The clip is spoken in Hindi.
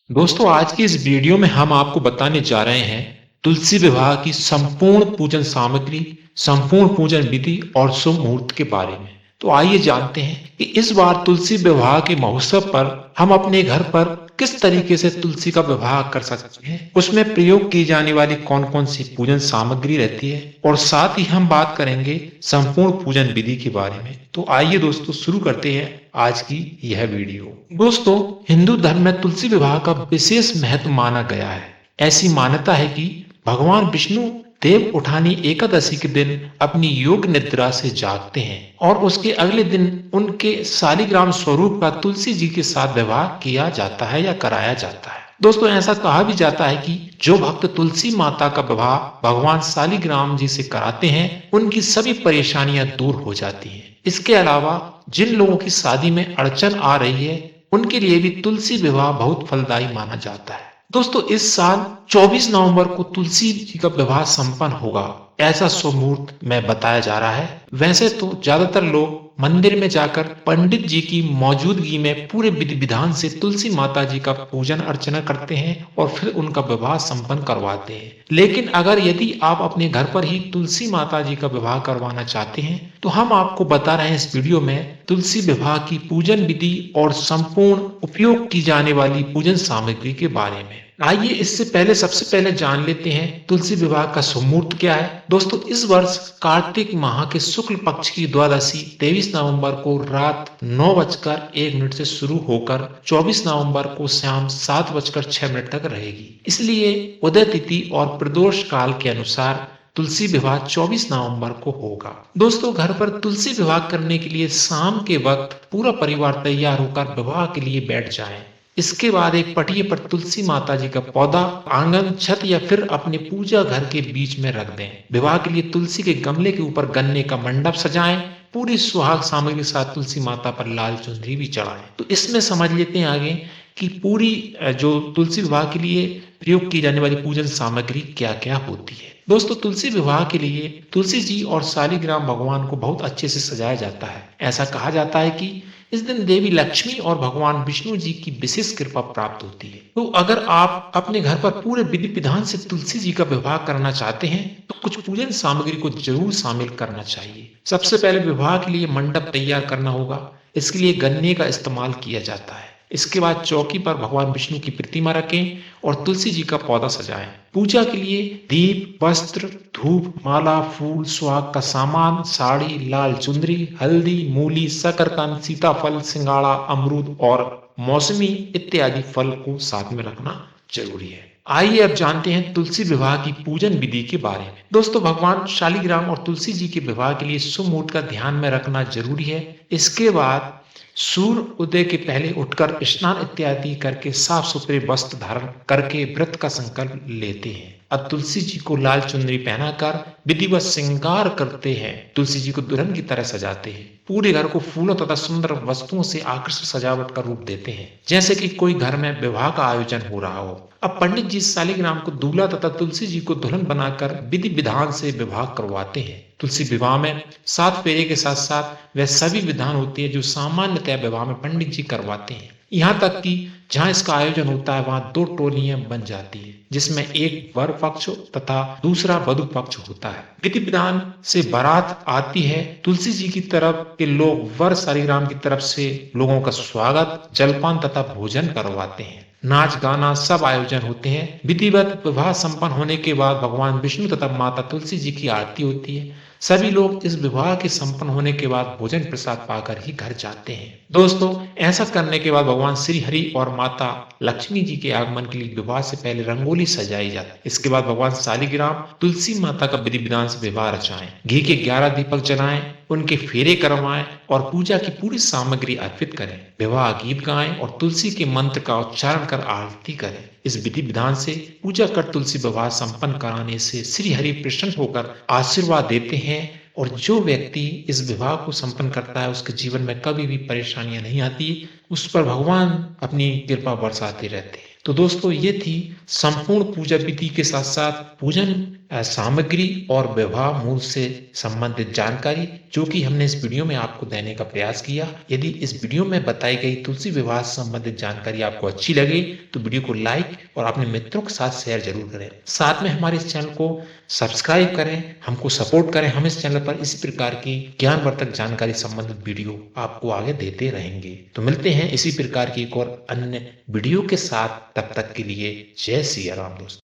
दोस्तों आज की इस वीडियो में हम आपको बताने जा रहे हैं तुलसी विवाह की संपूर्ण पूजन सामग्री, संपूर्ण पूजन विधि और शुभ मुहूर्त के बारे में। तो आइए जानते हैं कि इस बार तुलसी विवाह के महोत्सव पर हम अपने घर पर किस तरीके से तुलसी का विवाह कर सकते हैं, उसमें प्रयोग की जाने वाली कौन कौन सी पूजन सामग्री रहती है और साथ ही हम बात करेंगे संपूर्ण पूजन विधि के बारे में। तो आइए दोस्तों शुरू करते हैं आज की यह वीडियो। दोस्तों हिंदू धर्म में तुलसी विवाह का विशेष महत्व माना गया है। ऐसी मान्यता है कि भगवान विष्णु देव उठानी एकादशी के दिन अपनी योग निद्रा से जागते हैं और उसके अगले दिन उनके शालिग्राम स्वरूप का तुलसी जी के साथ विवाह किया जाता है या कराया जाता है। दोस्तों ऐसा कहा भी जाता है कि जो भक्त तुलसी माता का विवाह भगवान शालिग्राम जी से कराते हैं उनकी सभी परेशानियां दूर हो जाती हैं। इसके अलावा जिन लोगों की शादी में अड़चन आ रही है उनके लिए भी तुलसी विवाह बहुत फलदायी माना जाता है। दोस्तों इस साल 24 नवंबर को तुलसी जी का विवाह संपन्न होगा, ऐसा शुभ मुहूर्त में बताया जा रहा है। वैसे तो ज्यादातर लोग मंदिर में जाकर पंडित जी की मौजूदगी में पूरे विधि विधान से तुलसी माता जी का पूजन अर्चना करते हैं और फिर उनका विवाह संपन्न करवाते हैं। लेकिन अगर यदि आप अपने घर पर ही तुलसी माता जी का विवाह करवाना चाहते हैं तो हम आपको बता रहे हैं इस वीडियो में तुलसी विवाह की पूजन विधि और संपूर्ण उपयोग की जाने वाली पूजन सामग्री के बारे में। आइए इससे पहले सबसे पहले जान लेते हैं तुलसी विवाह का शुभ मुहूर्त क्या है। दोस्तों इस वर्ष कार्तिक माह के शुक्ल पक्ष की द्वादशी 23 नवंबर को रात 9:01 से शुरू होकर 24 नवंबर को शाम 7:06 तक रहेगी। इसलिए उदय तिथि और प्रदोष काल के अनुसार तुलसी विवाह 24 नवंबर को होगा। दोस्तों घर पर तुलसी विवाह करने के लिए शाम के वक्त पूरा परिवार तैयार होकर विवाह के लिए बैठ जाएं। इसके बाद एक पटिए पर तुलसी माता जी का पौधा आंगन, छत या फिर अपने पूजा घर के बीच में रख दें। विवाह के लिए तुलसी के गमले के ऊपर गन्ने का मंडप सजाएं। पूरी सुहाग सामग्री के साथ तुलसी माता पर लाल चुनरी भी चढ़ाएं। तो इसमें समझ लेते हैं आगे कि पूरी जो तुलसी विवाह के लिए प्रयोग की जाने वाली पूजन सामग्री क्या क्या होती है। दोस्तों तुलसी विवाह के लिए तुलसी जी और शालिग्राम भगवान को बहुत अच्छे से सजाया जाता है। ऐसा कहा जाता है कि इस दिन देवी लक्ष्मी और भगवान विष्णु जी की विशेष कृपा प्राप्त होती है। तो अगर आप अपने घर पर पूरे विधि विधान से तुलसी जी का विवाह करना चाहते हैं तो कुछ पूजन सामग्री को जरूर शामिल करना चाहिए। सबसे पहले विवाह के लिए मंडप तैयार करना होगा। इसके लिए गन्ने का इस्तेमाल किया जाता है। इसके बाद चौकी पर भगवान विष्णु की प्रतिमा रखें और तुलसी जी का पौधा सजाएं। पूजा के लिए दीप, वस्त्र, धूप, माला, फूल, सुहाग का सामान, साड़ी, लाल चुंदरी, हल्दी, मूली, शकरकंद, सीताफल, सिंगाड़ा, अमरूद और मौसमी इत्यादि फल को साथ में रखना जरूरी है। आइए अब जानते हैं तुलसी विवाह की पूजन विधि के बारे में। दोस्तों भगवान शालिग्राम और तुलसी जी के विवाह के लिए शुभ मुहूर्त का ध्यान में रखना जरूरी है। इसके बाद सूर्य उदय के पहले उठकर स्नान इत्यादि करके साफ सुथरे वस्त्र धारण करके व्रत का संकल्प लेते हैं। अब तुलसी जी को लाल चुनरी पहनाकर विधिवत श्रृंगार करते हैं। तुलसी जी को दुल्हन की तरह सजाते हैं। पूरे घर को फूलों तथा सुंदर वस्तुओं से आकर्षक सजावट का रूप देते हैं, जैसे कि कोई घर में विवाह का आयोजन हो रहा हो। अब पंडित जी शालिग्राम को दूल्हा तथा तुलसी जी को दुल्हन बनाकर विधि विधान से विवाह करवाते हैं। तुलसी विवाह में 7 फेरे के साथ साथ वह सभी विधान होती है जो सामान्यतः विवाह में पंडित जी करवाते हैं। यहाँ तक कि जहाँ इसका आयोजन होता है वहां 2 टोलियां बन जाती है, जिसमें एक वर पक्ष तथा दूसरा वधु पक्ष होता है। विधि विधान से बारात आती है। तुलसी जी की तरफ के लोग वर शालिग्राम की तरफ से लोगों का स्वागत, जलपान तथा भोजन करवाते हैं। नाच गाना सब आयोजन होते हैं। विधिवत विवाह संपन्न होने के बाद भगवान विष्णु तथा माता तुलसी जी की आरती होती है। सभी लोग इस विवाह के संपन्न होने के बाद भोजन प्रसाद पाकर ही घर जाते हैं। दोस्तों ऐसा करने के बाद भगवान श्री हरि और माता लक्ष्मी जी के आगमन के लिए विवाह से पहले रंगोली सजाई जाती है। इसके बाद भगवान शालिग्राम तुलसी माता का विधि विधान से विवाह रचाएं। घी के 11 दीपक जलाएं, उनके फेरे करवाएं और पूजा की पूरी सामग्री अर्पित करें। विवाह गीत गाएं और तुलसी के मंत्र का उच्चारण कर आरती करें। इस विधि विधान से पूजा कर तुलसी विवाह संपन्न कराने से श्री हरि प्रसन्न होकर आशीर्वाद देते हैं और जो व्यक्ति इस विवाह को संपन्न करता है उसके जीवन में कभी भी परेशानियां नहीं आती, उस पर भगवान अपनी कृपा बरसाते रहते हैं। तो दोस्तों ये थी संपूर्ण पूजा विधि के साथ साथ पूजन सामग्री और विवाह मूल से संबंधित जानकारी जो कि हमने इस वीडियो में आपको देने का प्रयास किया। यदि इस वीडियो में बताई गई तुलसी विवाह से संबंधित जानकारी आपको अच्छी लगे तो वीडियो को लाइक और अपने मित्रों के साथ शेयर जरूर करें। साथ में हमारे इस चैनल को सब्सक्राइब करें, हमको सपोर्ट करें। हम इस चैनल पर इसी प्रकार की ज्ञानवर्धक जानकारी संबंधित वीडियो आपको आगे देते रहेंगे। तो मिलते हैं इसी प्रकार की एक और अन्य वीडियो के साथ, तब तक के लिए जय सिया राम दोस्तों।